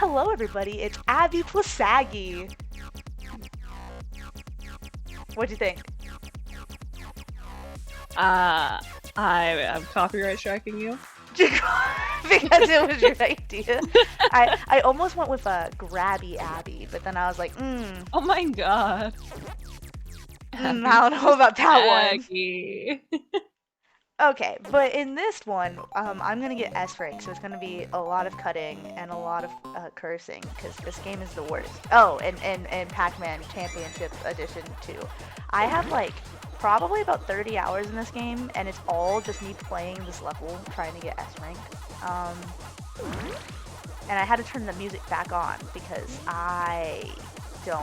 Hello, everybody. It's Abby plus Saggy. What'd you think? I'm copyright striking you. Because it was your idea. I almost went with a grabby Abby, but then I was like, Oh my god. I don't know about that one. Aggie. Okay, but in this one, I'm gonna get S rank, so it's gonna be a lot of cutting and a lot of cursing, because this game is the worst. Oh, and Pac-Man Championship Edition II. I have like probably about 30 hours in this game, and it's all just me playing this level, trying to get S rank. And I had to turn the music back on because I don't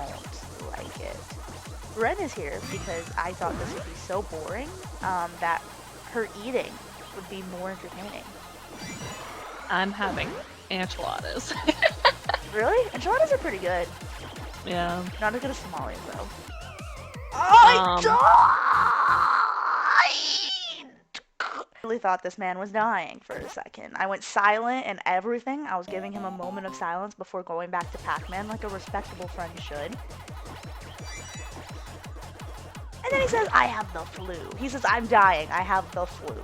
like it. Ren is here because I thought this would be so boring that her eating would be more entertaining. I'm having enchiladas. Really? Enchiladas are pretty good. Yeah. Not as good as tamales, though. I died! I really thought this man was dying for a second. I went silent and everything. I was giving him a moment of silence before going back to Pac-Man like a respectable friend should. And then he says, I have the flu. He says, I'm dying. I have the flu.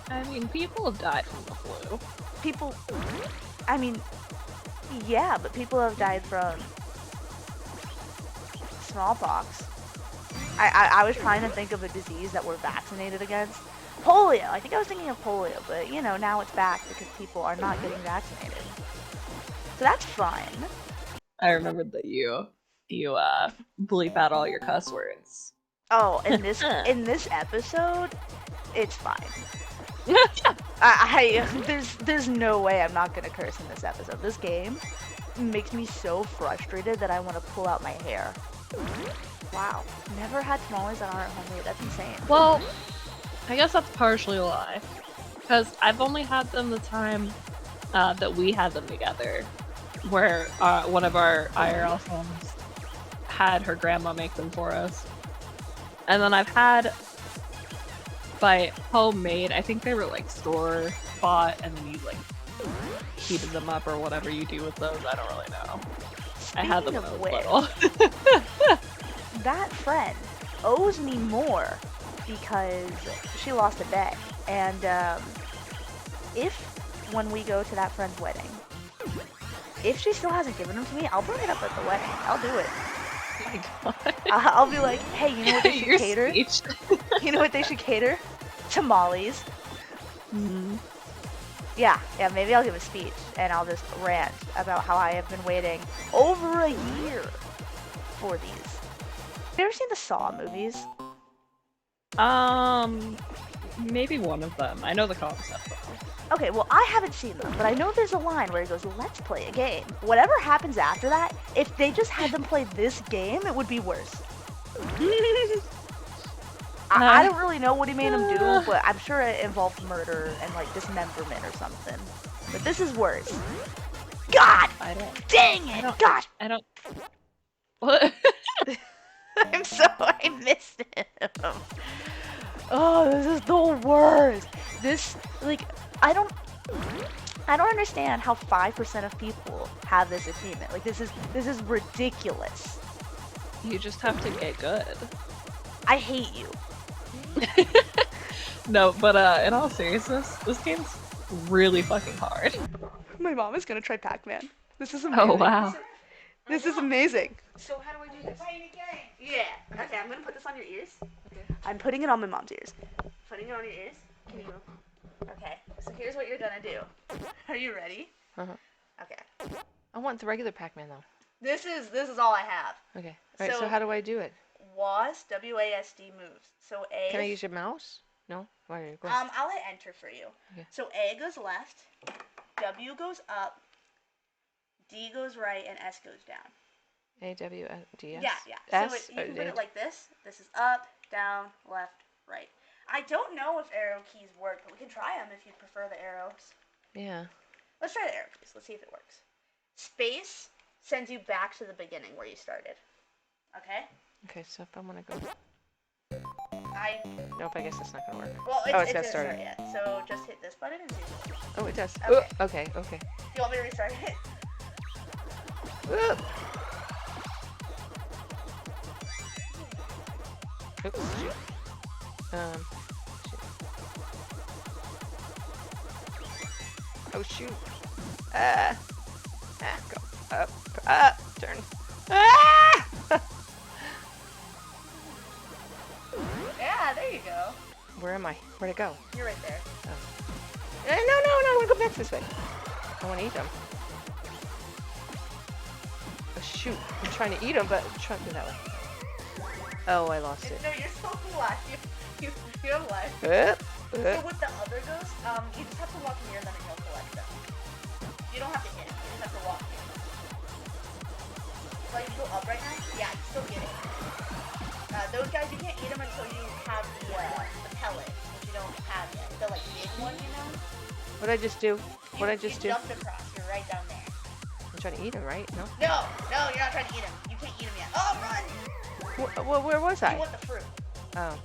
I mean, people have died from the flu. People, I mean, yeah, but people have died from smallpox. I was trying to think of a disease that we're vaccinated against. Polio. I think I was thinking of polio, but you know, now it's back because people are not getting vaccinated. So that's fun. I remembered that you bleep out all your cuss words. Oh, in this episode, it's fine. There's no way I'm not gonna curse in this episode. This game makes me so frustrated that I want to pull out my hair. Wow, never had tamales that aren't homemade. That's insane. Well, I guess that's partially a lie, because I've only had them the time that we had them together, where one of our IRL friends had her grandma make them for us, and then I've had by homemade. I think they were like store bought, and then you like heated them up or whatever you do with those. I don't really know. I had them when I was little. That friend owes me more because she lost a bet, and if when we go to that friend's wedding, if she still hasn't given them to me, I'll bring it up at the wedding. I'll do it. Oh my god. I'll be like, hey, you know what they should cater? You know what they should cater? Tamales. Mm-hmm. Yeah, maybe I'll give a speech and I'll just rant about how I have been waiting over a year for these. Have you ever seen the Saw movies? Maybe one of them. I know the concept. Okay, well, I haven't seen them, but I know there's a line where he goes, let's play a game. Whatever happens after that, if they just had them play this game, it would be worse. I don't really know what he made him do, but I'm sure it involved murder and, like, dismemberment or something. But this is worse. God! Dang it! God! I don't... What? I missed him. Oh, this is the worst. This, like, I don't understand how 5% of people have this achievement. Like, this is ridiculous. You just have to get good. I hate you. No, but in all seriousness, this game's really fucking hard. My mom is gonna try Pac-Man. This is amazing. Oh wow. This is amazing. So how do I do this? Yeah. Okay, I'm gonna put this on your ears. Okay. I'm putting it on my mom's ears. Putting it on your ears. Can you go? Okay. So here's what you're gonna do. Are you ready? Uh-huh. Okay. I want the regular Pac-Man though. This is all I have. Okay. Alright, so how do I do it? WASD, W-A-S-D moves. So A. Can I use your mouse? No? Why? Go. I'll hit enter for you. Okay. So A goes left, W goes up, D goes right, and S goes down. A-W-D-S? Yeah. S? So you can put it like this. This is up, down, left, right. I don't know if arrow keys work, but we can try them if you prefer the arrows. Yeah. Let's try the arrow keys. Let's see if it works. Space sends you back to the beginning where you started. Okay? Okay, so if I want to go... Nope, I guess that's not gonna work. Well, Oh, it's got gonna started. start yet. So just hit this button and see. Oh, it does. Okay. Okay, okay. You want me to restart it? Oops, shoot. Oh, shoot. Go. Up, turn. Ah! Yeah, there you go. Where am I? Where'd it go? You're right there. No, I want to go back this way. I want to eat them. Oh, shoot. I'm trying to eat them, but I'm trying to do that way. Oh, I lost it. No, you're still alive. You have life. So with the other ghosts, you just have to walk near them and you'll collect them. You don't have to hit them. You just have to walk near them. Like, you go up right now? Yeah, you still get it. Those guys, you can't eat them until you have the pellet, which you don't have yet. The, like, big one, you know? What'd I just do? What'd I just do? You jumped across. You're right down there. I'm trying to eat them, right? No? No, you're not trying to eat them. You can't eat them yet. Oh, run! Where was I? You want the fruit. Oh.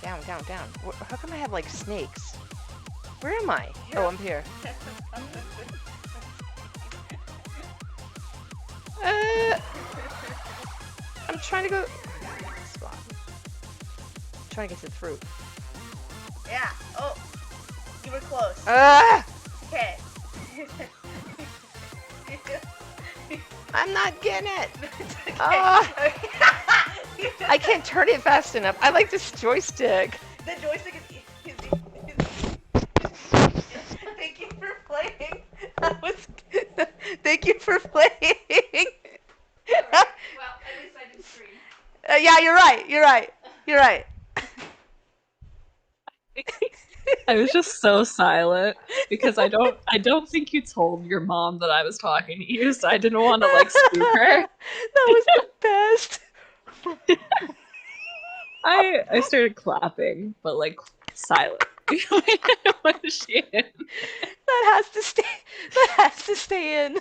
Down. How come I have, like, snakes? Where am I? Oh, I'm here. I'm trying to go... Spot. I'm trying to get to the fruit. Yeah. Oh, you were close. Okay. I'm not getting it. Okay. I can't turn it fast enough. I like this joystick. The joystick is Thank you for playing. Thank you for playing. Well, at least I didn't scream. Yeah, you're right. I was just so silent because I don't think you told your mom that I was talking to you, so I didn't want to like spook her. That was the best. I started clapping, but like silent. What is she in? That has to stay in.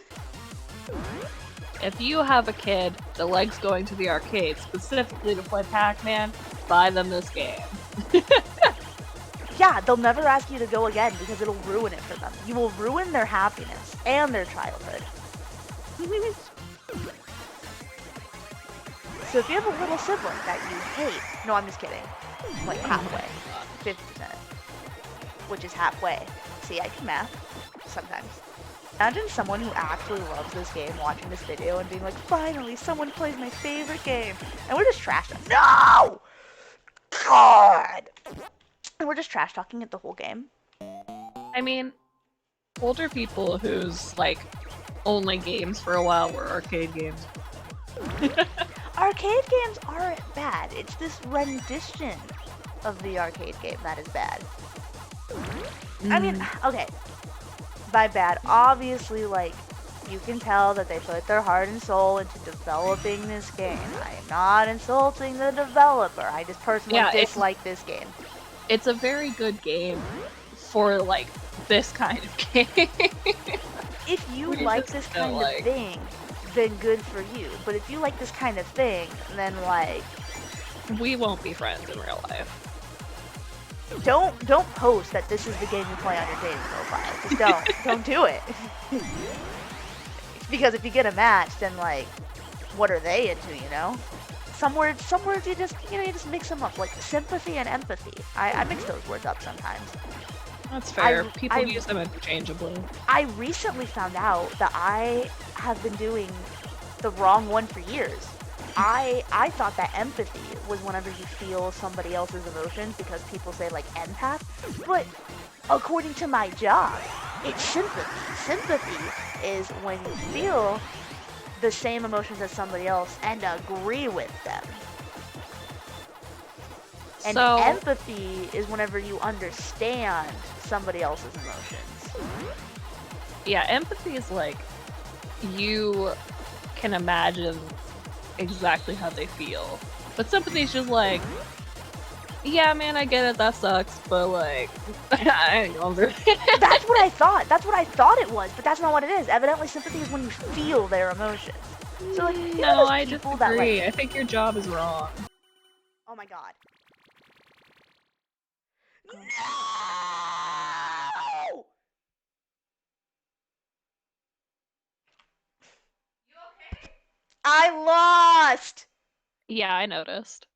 If you have a kid that likes going to the arcade specifically to play Pac-Man, buy them this game. Yeah, they'll never ask you to go again because it'll ruin it for them. You will ruin their happiness and their childhood. So if you have a little sibling that you hate, no, I'm just kidding, like halfway, 50%, which is halfway. See, I can math sometimes. Imagine someone who actually loves this game watching this video and being like, finally, someone plays my favorite game. And we're just trash talking. No! God! And we're just trash talking it the whole game. I mean, older people whose like only games for a while were arcade games. Arcade games aren't bad. It's this rendition of the arcade game that is bad. I mean, okay. By bad, obviously, like, you can tell that they put their heart and soul into developing this game. I am not insulting the developer. I just personally dislike this game. It's a very good game for, like, this kind of game. If you like this kind of thing, then good for you. But if you like this kind of thing, then, like... we won't be friends in real life. Don't post that this is the game you play on your dating profile. Just don't do it. Because if you get a match, then like, what are they into? You know, some words you just mix them up, like sympathy and empathy. I mix those words up sometimes. That's fair. People use them interchangeably. I recently found out that I have been doing the wrong one for years. I thought that empathy was whenever you feel somebody else's emotions because people say like empath, but according to my job, it's sympathy. Sympathy is when you feel the same emotions as somebody else and agree with them. And empathy is whenever you understand somebody else's emotions. Yeah, empathy is like you can imagine exactly how they feel. But sympathy is just like, yeah, man, I get it, that sucks, but like, I ain't gonna do it. That's what I thought. That's what I thought it was, but that's not what it is. Evidently, sympathy is when you feel their emotions. So like, you know No, those I people disagree. that like, I think your job is wrong. oh my god. No! I lost! Yeah, I noticed.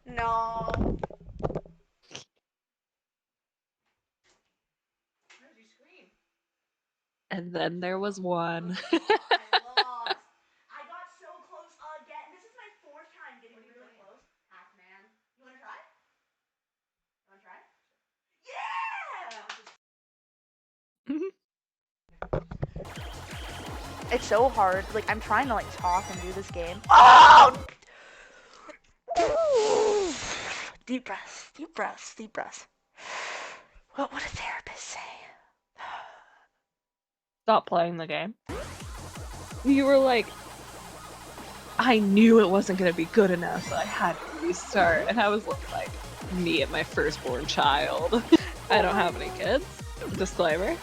No. Where's your screen? And then there was one. I lost. I got so close again. This is my 4th time getting really close. Pac-Man. You wanna try? You wanna try? Yeah! It's so hard. Like, I'm trying to, like, talk and do this game. Oh! Deep breaths, deep breaths, deep breaths. What would a therapist say? Stop playing the game. You were like, I knew it wasn't going to be good enough, so I had to restart. And I was like, me and my firstborn child. I don't have any kids. Disclaimer.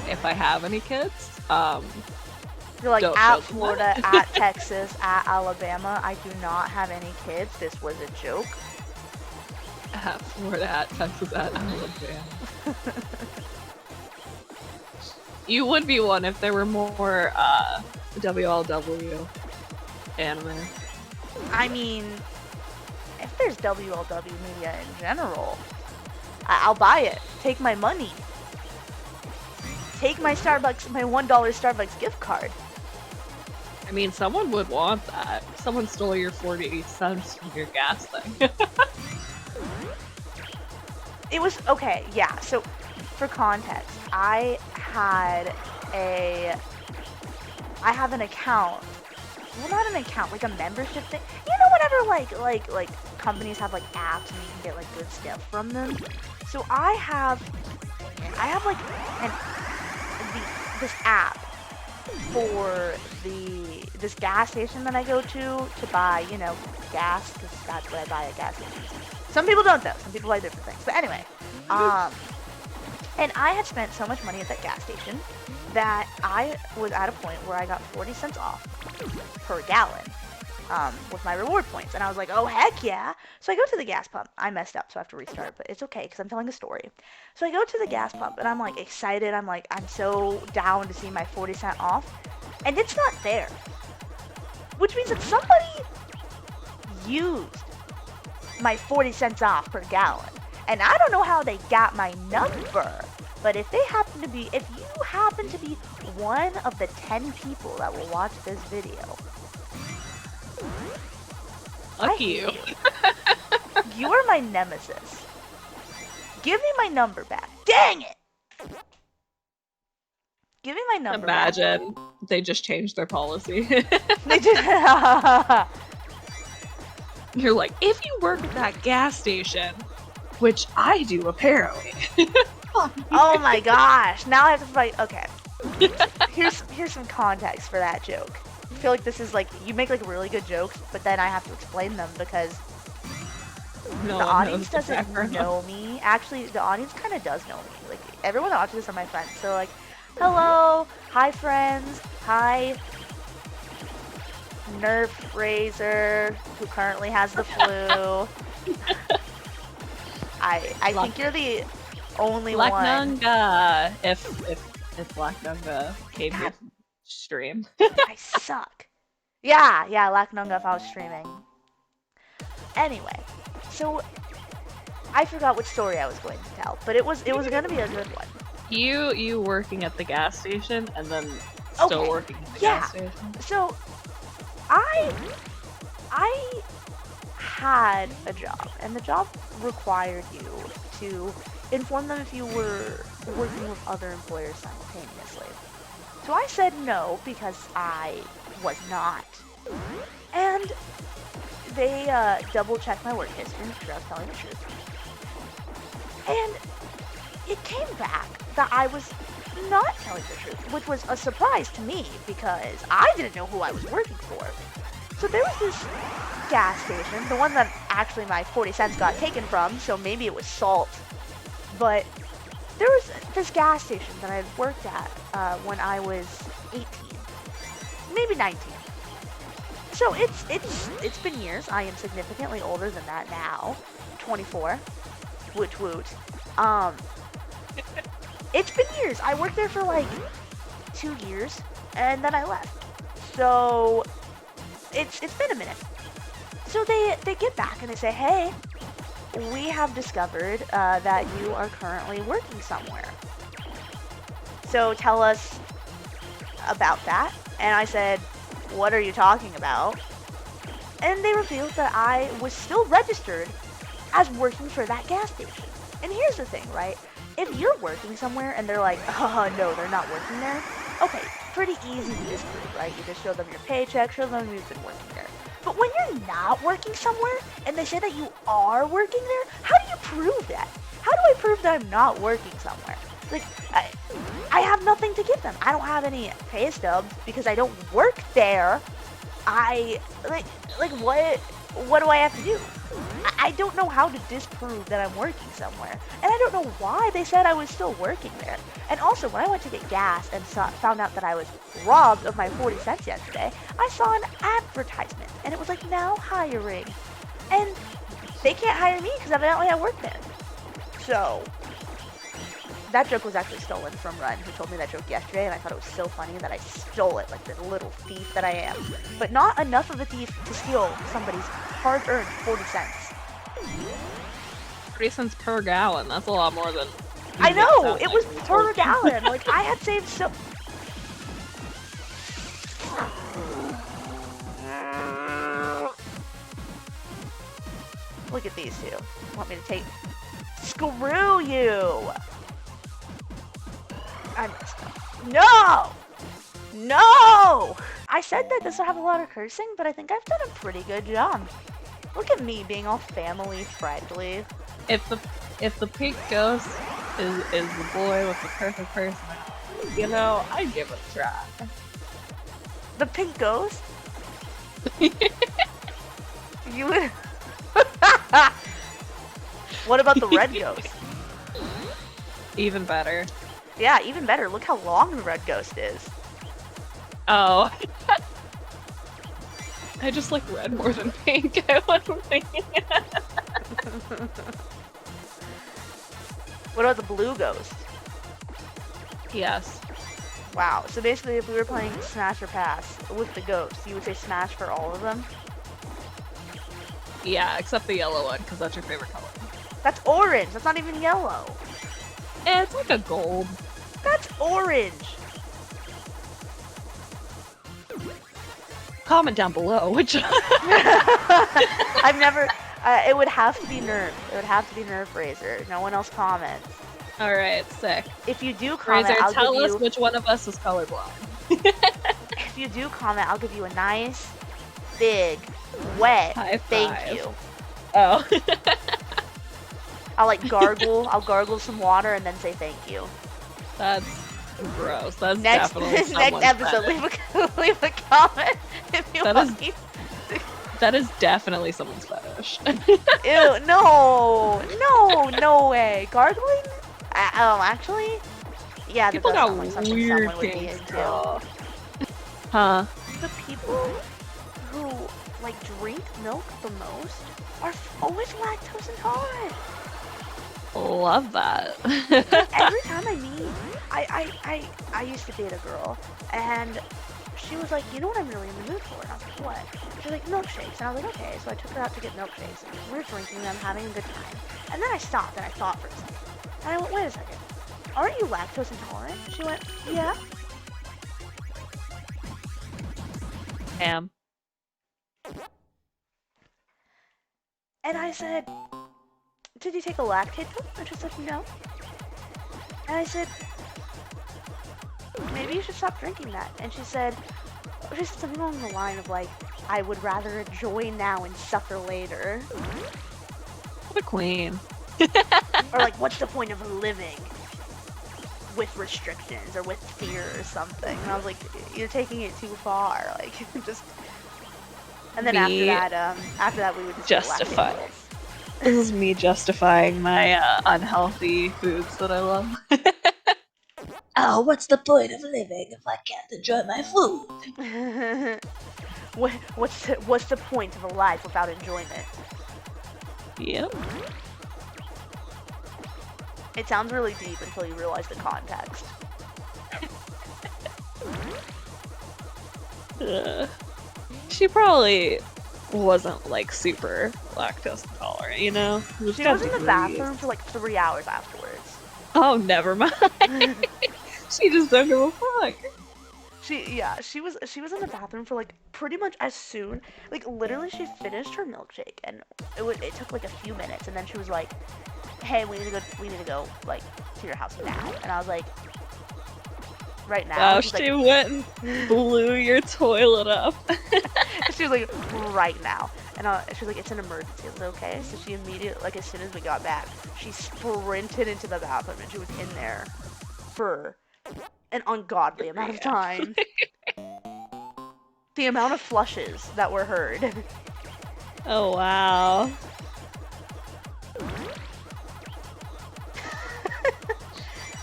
If I have any kids, You're like, don't at judge them. Florida, at Texas, at Alabama, I do not have any kids. This was a joke. At Florida, at Texas, at Alabama. You would be one if there were more WLW anime. I mean, if there's WLW media in general, I'll buy it. Take my money. Take my Starbucks, my $1 Starbucks gift card. I mean, someone would want that. Someone stole your 48 cents from your gas thing. It was, okay, yeah, so for context, I have an account. Well, not an account, like a membership thing. You know, whenever like companies have like apps and you can get like good stuff from them. So I have like this app for this gas station that I go to buy, you know, gas, because that's what I buy at gas stations. Some people don't though. Some people buy different things. But anyway, and I had spent so much money at that gas station that I was at a point where I got 40 cents off per gallon with my reward points. And I was like, oh, heck yeah. So I go to the gas pump. I messed up, so I have to restart, but it's okay because I'm telling a story. So I go to the gas pump and I'm like excited. I'm so down to see my 40 cent off. And it's not there. Which means that somebody used my 40 cents off per gallon. And I don't know how they got my number, but if you happen to be one of the 10 people that will watch this video, Fuck you. You are my nemesis. Give me my number back. Dang it! Give me my number back. Imagine they just changed their policy. They did. You're like, if you work at that gas station, which I do apparently. Oh my gosh! Now I have to fight. Okay. Here's some context for that joke. I feel like this is like you make like really good jokes, but then I have to explain them because No the one audience knows the doesn't background. know me. Actually, the audience kind of does know me. Like everyone that watches this are my friends. So like, hello, hi friends, hi Nerf Razor, who currently has the flu. I think you're the only Black one. Nunga. If Black Nunga came to stream. I suck. Yeah, Lacnunga if I was streaming. Anyway, so I forgot which story I was going to tell, but it was gonna be a good one. You working at the gas station and then still Okay, working at the yeah. gas station. So I had a job, and the job required you to inform them if you were working with other employers simultaneously. So I said no because I was not. And they double-checked my work history and sure I was telling the truth. And it came back that I was not telling the truth, which was a surprise to me because I didn't know who I was working for. So there was this gas station, the one that actually my 40 cents got taken from, so maybe it was salt. But there was this gas station that I had worked at when I was 18, maybe 19. So it's been years. I am significantly older than that now, 24. Woot woot. It's been years. I worked there for like 2 years, and then I left. So it's been a minute. So they get back and they say, hey, we have discovered that you are currently working somewhere. So tell us about that. And I said, what are you talking about? And they revealed that I was still registered as working for that gas station. And here's the thing, right? If you're working somewhere and they're like, oh, no, they're not working there, okay, pretty easy to disprove, right? You just show them your paycheck, show them you've been working there. But when you're not working somewhere and they say that you are working there, how do you prove that? How do I prove that I'm not working somewhere? Like, I have nothing to give them. I don't have any pay stubs because I don't work there. What do I have to do? I don't know how to disprove that I'm working somewhere. And I don't know why they said I was still working there. And also, when I went to get gas and found out that I was robbed of my 40 cents yesterday, I saw an advertisement. And it was like, now hiring. And they can't hire me because evidently I work there. So, that joke was actually stolen from Run, who told me that joke yesterday, and I thought it was so funny that I stole it like the little thief that I am. But not enough of a thief to steal somebody's hard-earned 40 cents. 40 cents per gallon. That's a lot more than. I know! It was per gallon! Like, I had saved so... Look at these two. Want me to take... Screw you! I messed up. No! No! I said that this would have a lot of cursing, but I think I've done a pretty good job. Look at me being all family friendly. If the pink ghost is the boy with the perfect personality, you know, I'd give it a try. The pink ghost? You would... What about the red ghost? Even better. Yeah, even better. Look how long the red ghost is. Oh. I just like red more than pink. I wasn't thinking. What about the blue ghost? Yes. Wow. So basically, if we were playing Smash or Pass with the ghost, you would say Smash for all of them? Yeah, except the yellow one, because that's your favorite color. That's orange. That's not even yellow. It's like a gold. That's orange. Comment down below which. I've never. It would have to be Nerf. It would have to be Nerf Razor. No one else comments. All right, sick. If you do comment, Razor, I'll tell give us you. which one of us is colorblind. If you do comment, I'll give you a nice, big, wet High thank five. you. Oh. I'll like gargle. I'll gargle some water and then say thank you. That's gross. That's Next definitely next episode, leave a comment if you That want. is- That is definitely someone's fetish. Ew, no way. Gargling? Actually, yeah, People that does got sound like something weird someone would be things. into. Huh? The people who like drink milk the most are always lactose intolerant. Love that. Every time I meet, I used to date a girl, and she was like, you know what I'm really in the mood for? And I was like, what? She's like, milkshakes. And I was like, okay. So I took her out to get milkshakes. And we were drinking them, having a good time. And then I stopped and I thought for a second. And I went, wait a second. Aren't you lactose intolerant? She went, yeah. Am. And I said, did you take a lactate pill? And she said, no. And I said, maybe you should stop drinking that. And she said something along the line of like, I would rather enjoy now and suffer later. What a queen. Or like, what's the point of living with restrictions or with fear or something? And I was like, you're taking it too far. Like, just. And then Be after that we would just get justified. lactate pills. This is me justifying my unhealthy foods that I love. Oh, what's the point of living if I can't enjoy my food? What's the point of a life without enjoyment? Yep. It sounds really deep until you realize the context. She probably wasn't like super lactose intolerant, you know? There's She got was in the degrees. bathroom for like 3 hours afterwards. Oh, never mind. She just don't give a fuck. She was in the bathroom for like pretty much as soon, like literally she finished her milkshake and it took like a few minutes and then she was like, "Hey, we need to go like to your house now." And I was like, "Right now?" Wow, She's she like, went and blew your toilet up. she was like, "Right now." And she was like, "It's an emergency." I was like, "Okay." So she immediately, like as soon as we got back, she sprinted into the bathroom and she was in there for an ungodly amount of time. The amount of flushes that were heard. Oh, wow.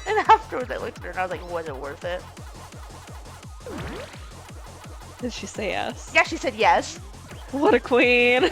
And afterwards I looked at her and I was like, "Was it worth it?" Did she say yes? Yeah, she said yes. What a queen.